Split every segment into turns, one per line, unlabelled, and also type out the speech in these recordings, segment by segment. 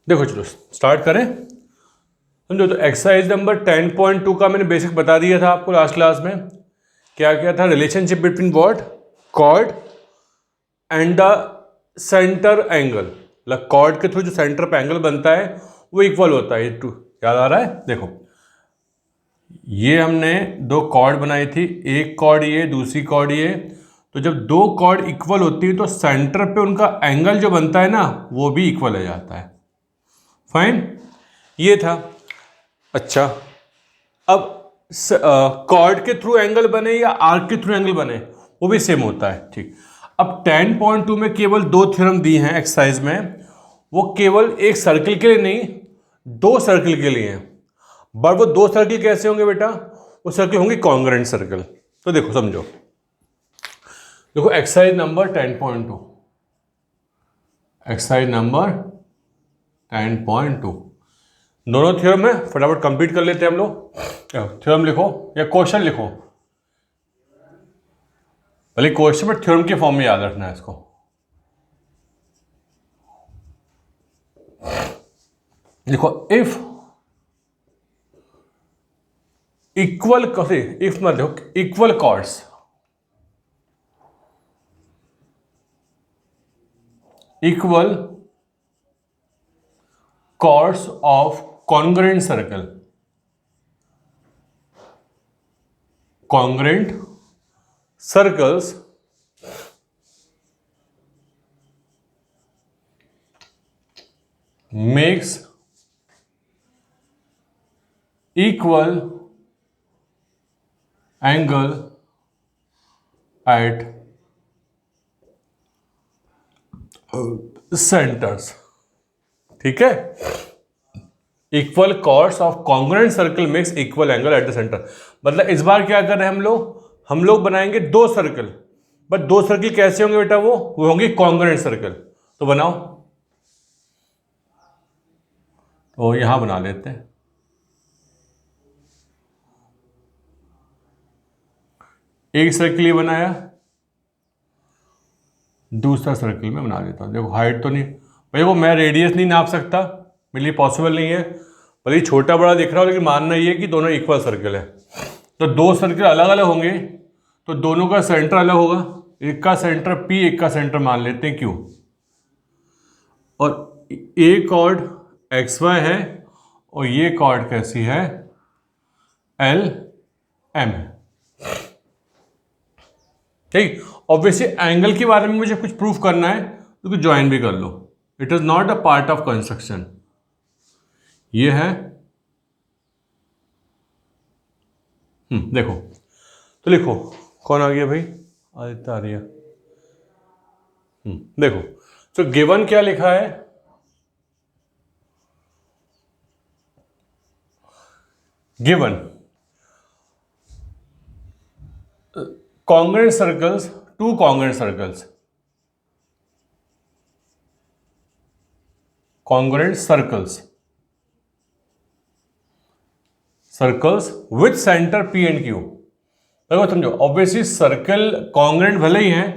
देखो चलो स्टार्ट करें। समझो तो एक्सरसाइज नंबर 10.2 का मैंने बेसिक बता दिया था आपको लास्ट क्लास में। क्या क्या था? Relationship between what? Chord and the centre angle. मतलब कॉर्ड के थ्रू जो सेंटर पे एंगल बनता है वो इक्वल होता है। टू याद आ रहा है? देखो ये हमने दो कॉर्ड बनाई थी, एक कॉर्ड ये, दूसरी कॉर्ड ये। तो जब दो कॉर्ड इक्वल होती है तो सेंटर पे उनका एंगल जो बनता है ना वो भी इक्वल हो जाता है। फाइन, ये था। अच्छा, अब कॉर्ड के थ्रू एंगल बने या आर्क के थ्रू एंगल बने वो भी सेम होता है। ठीक, अब 10.2 में केवल दो थ्योरम दी हैं एक्सरसाइज में। वो केवल एक सर्कल के लिए नहीं, दो सर्कल के लिए हैं। बट वो दो सर्कल कैसे होंगे बेटा? वो सर्कल होंगे कॉन्ग्रुएंट सर्कल। तो देखो समझो, देखो एक्सरसाइज नंबर 10.2, एक्सरसाइज नंबर 10.2 दोनों थ्योरम है। फटाफट कंप्लीट कर लेते हैं हम लोग। थ्योरम लिखो या क्वेश्चन लिखो, भले क्वेश्चन बट थ्योरम के फॉर्म में याद रखना है इसको। देखो इफ इक्वल, इफ मत देखो, equal chords, equal chords of congruent circle, congruent circles makes equal angle at centers। ठीक है, equal chords of congruent circle makes equal angle at the centre. मतलब इस बार क्या कर रहे हैं हम लोग बनाएंगे दो सर्कल। बट दो सर्कल कैसे होंगे बेटा? वो होंगे कॉन्ग्रुएंट सर्कल। तो बनाओ, तो यहां बना लेते हैं। एक सर्कल ये बनाया, दूसरा सर्कल में बना देता हूं। देखो हाइट तो नहीं भाई, वो मैं रेडियस नहीं नाप सकता, मेरे लिए पॉसिबल नहीं है। भले छोटा बड़ा दिख रहा हो, लेकिन मानना ये है कि दोनों इक्वल सर्कल है। तो दो सर्कल अलग अलग होंगे तो दोनों का सेंटर अलग होगा। एक का सेंटर P, एक का सेंटर मान लेते हैं Q। और एक कॉर्ड XY है और ये कॉर्ड कैसी है? LM। ठीक, ऑब्वियसली एंगल के बारे में मुझे कुछ प्रूफ करना है तो कुछ ज्वाइन भी कर लो। It is not a part of construction. ये है, देखो तो लिखो, कौन आ गया भाई? आदित्य आ रही है। देखो तो गिवन क्या लिखा है? Given congruent circles, two congruent circles, congruent circles with center P and Q। देखो समझो, ऑब्वियसली सर्कल कॉन्ग्रुएंट भले ही हैं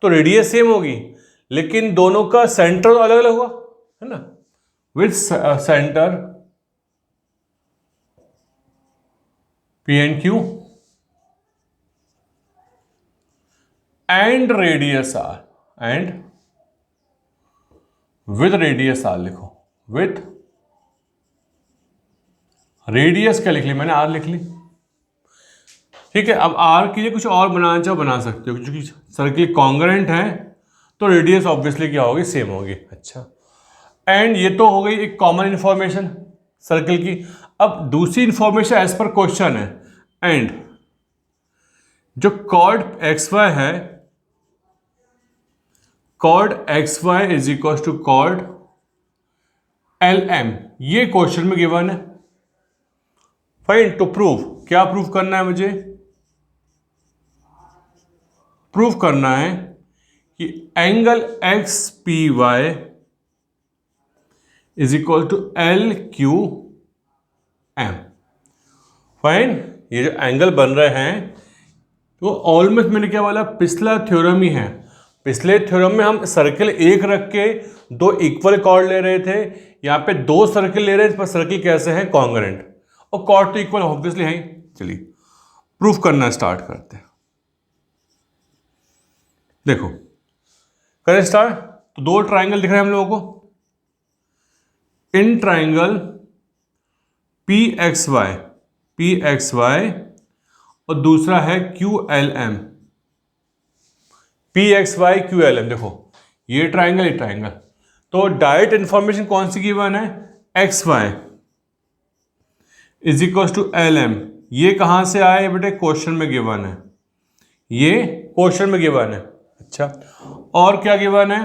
तो रेडियस सेम होगी, लेकिन दोनों का सेंटर अलग अलग होगा, है ना? With centre P and Q and radius R, and with radius R लिखो। विथ रेडियस क्या लिख ली मैंने? R लिख ली। ठीक है, अब R के लिए कुछ और बनाना चाहो बना सकते हो, क्योंकि सर्किल कॉन्ग्रुएंट है तो रेडियस ऑब्वियसली क्या होगी? सेम होगी। अच्छा, एंड ये तो हो गई एक कॉमन इंफॉर्मेशन सर्किल की। अब दूसरी इंफॉर्मेशन एज पर क्वेश्चन है, एंड जो कॉर्ड XY है, chord XY is equal to chord LM, ये क्वेश्चन में गिवन है। फाइन, टू प्रूव, क्या प्रूव करना है मुझे? प्रूव करना है कि angle XPY is equal to LQM। Fine, ये जो एंगल बन रहे हैं तो ऑलमोस्ट मैंने क्या बोला? पिछला थ्योरम ही है। पिछले थ्योरम में हम सर्किल एक रख के दो इक्वल कॉर्ड ले रहे थे, यहाँ पे दो सर्किल ले रहे थे, पर सर्किल कैसे हैं, कॉन्ग्रुएंट, और कॉर्ड तो इक्वल ऑब्वियसली है। चलिए प्रूफ करना स्टार्ट करते हैं। देखो करें स्टार्ट। तो दो ट्राइंगल दिख रहे हैं हम लोगों को, इन ट्राइंगल पी एक्स वाई और दूसरा है QLM, PXY QLM। देखो ये ट्राइंगल, ये ट्राइंगल, तो डायरेक्ट इंफॉर्मेशन कौन सी गिवन है, XY is equal to LM। ये कहां से आया बेटे, क्वेश्चन में गिवन है, ये क्वेश्चन में गिवन है। अच्छा, और क्या गिवन है,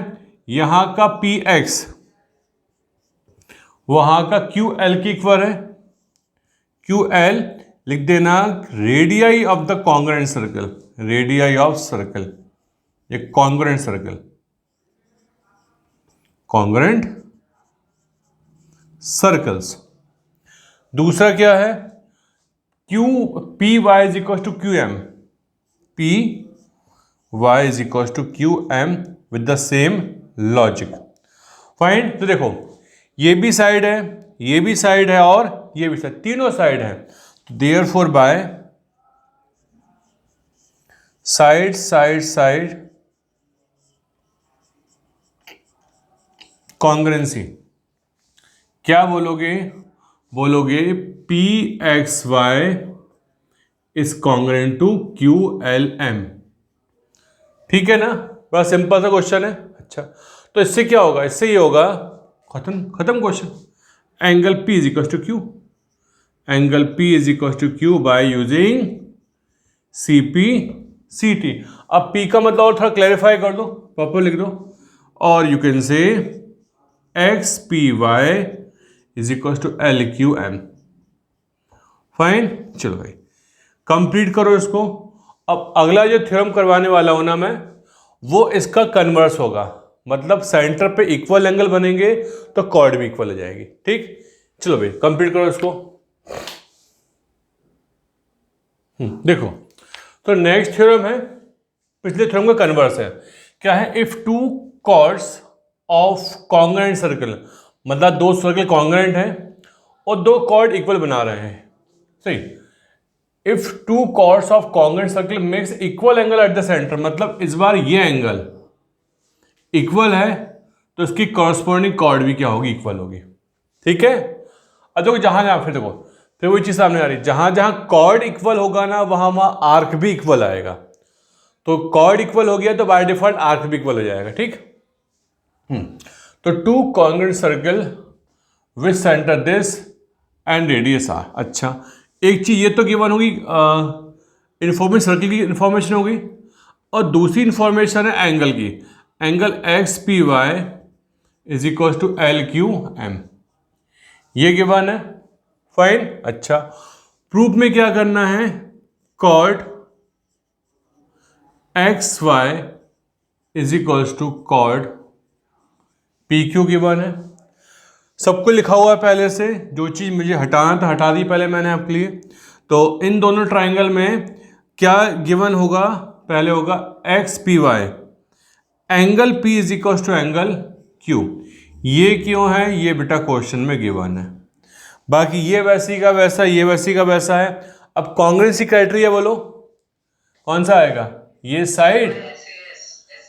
यहां का PX वहां का QL की इक्वल है, QL लिख देना radii of the congruent circle, radii of circle, ये कॉन्ग्रुएंट सर्कल, कॉन्ग्रुएंट सर्कल्स। दूसरा क्या है, PY is equal to QM, PY is equal to QM with the same logic. Fine. तो देखो ये भी साइड है, ये भी साइड है और ये भी साइड, तीनों साइड है। तो therefore by side side side congruency, क्या बोलोगे, बोलोगे PXY is congruent to QLM। ठीक है ना, बड़ा सिंपल सा क्वेश्चन है। अच्छा, तो इससे क्या होगा, इससे ये होगा, खत्म question. Angle P is equal to Q, angle P is equal to Q by using CP CT। अब P का मतलब और थोड़ा क्लैरिफाई कर दो, प्रॉपर लिख दो, और you can say XPY is equal to LQM। Fine. चलो भाई कंप्लीट करो इसको। अब अगला जो थ्योरम करवाने वाला हूं ना मैं, वो इसका कन्वर्स होगा, मतलब सेंटर पे इक्वल एंगल बनेंगे तो कॉर्ड भी इक्वल हो जाएगी। ठीक, चलो भाई कंप्लीट करो इसको। देखो तो नेक्स्ट थ्योरम है, पिछले थ्योरम का कन्वर्स है। क्या है, if two chords of congruent circle, मतलब दो सर्कल कॉन्ग्रुएंट हैं और दो कॉर्ड इक्वल बना रहे हैं। सही, if two chords of congruent circle makes equal angle at the centre, मतलब इस बार ये एंगल इक्वल है तो इसकी कॉरस्पॉन्डिंग कॉर्ड भी क्या होगी, इक्वल होगी। ठीक है। अब देखो जहां जहां, फिर देखो फिर वही चीज सामने आ रही है, जहां जहां कॉर्ड इक्वल होगा ना, वहां वहां आर्क भी इक्वल आएगा। तो कॉर्ड इक्वल हो गया तो बाय डिफॉल्ट आर्क भी इक्वल हो जाएगा। ठीक। तो two congruent circle with centre this and radius r. अच्छा, एक चीज ये तो गिवन होगी, इंफॉर्मेशन सर्कल की इंफॉर्मेशन होगी, और दूसरी इंफॉर्मेशन है एंगल की, angle XPY is equal to LQM, ये गिवन है। फाइन। अच्छा, प्रूफ में क्या करना है, chord XY is equal to chord PQ given है। सबको लिखा हुआ है पहले से, जो चीज़ मुझे हटाना था हटा दी पहले मैंने आपके लिए। तो इन दोनों ट्राइंगल में क्या गिवन होगा, पहले होगा XPY, angle P is equal to angle Q। ये क्यों है, ये बेटा क्वेश्चन में गिवन है। बाकी ये वैसी का वैसा, ये वैसी का वैसा है। अब कॉन्ग्रुएंसी क्राइटेरिया बोलो कौन सा आएगा, ये साइड,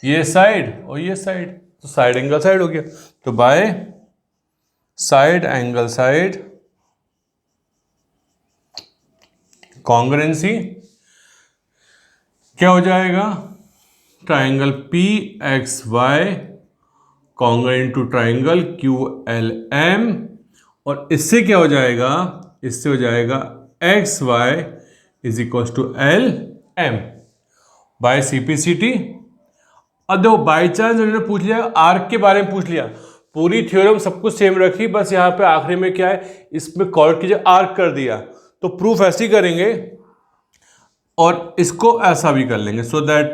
ये साइड और ये साइड, तो साइड एंगल साइड हो गया। तो by side angle side congruency क्या हो जाएगा, triangle PXY congruent to triangle QLM, और इससे क्या हो जाएगा, इससे हो जाएगा XY is equal to LM by CPCT। अब देखो बाई चांस उन्होंने पूछ लिया आर्क के बारे में, पूछ लिया, पूरी थ्योरम सब कुछ सेम रखी, बस यहाँ पे आखिरी में क्या है, इसमें कॉर्ड की जगह आर्क कर दिया, तो प्रूफ ऐसे ही करेंगे और इसको ऐसा भी कर लेंगे, so that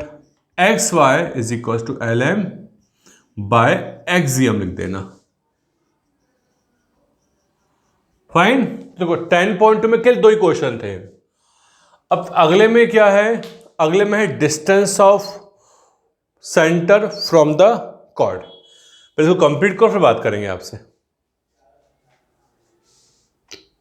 XY is equal to LM by axiom लिख देना। फाइन। देखो 10.2 में केवल दो ही क्वेश्चन थे। अब अगले में क्या है, अगले में है distance of centre from the chord. पहले इसको कंप्लीट करो फिर बात करेंगे आपसे।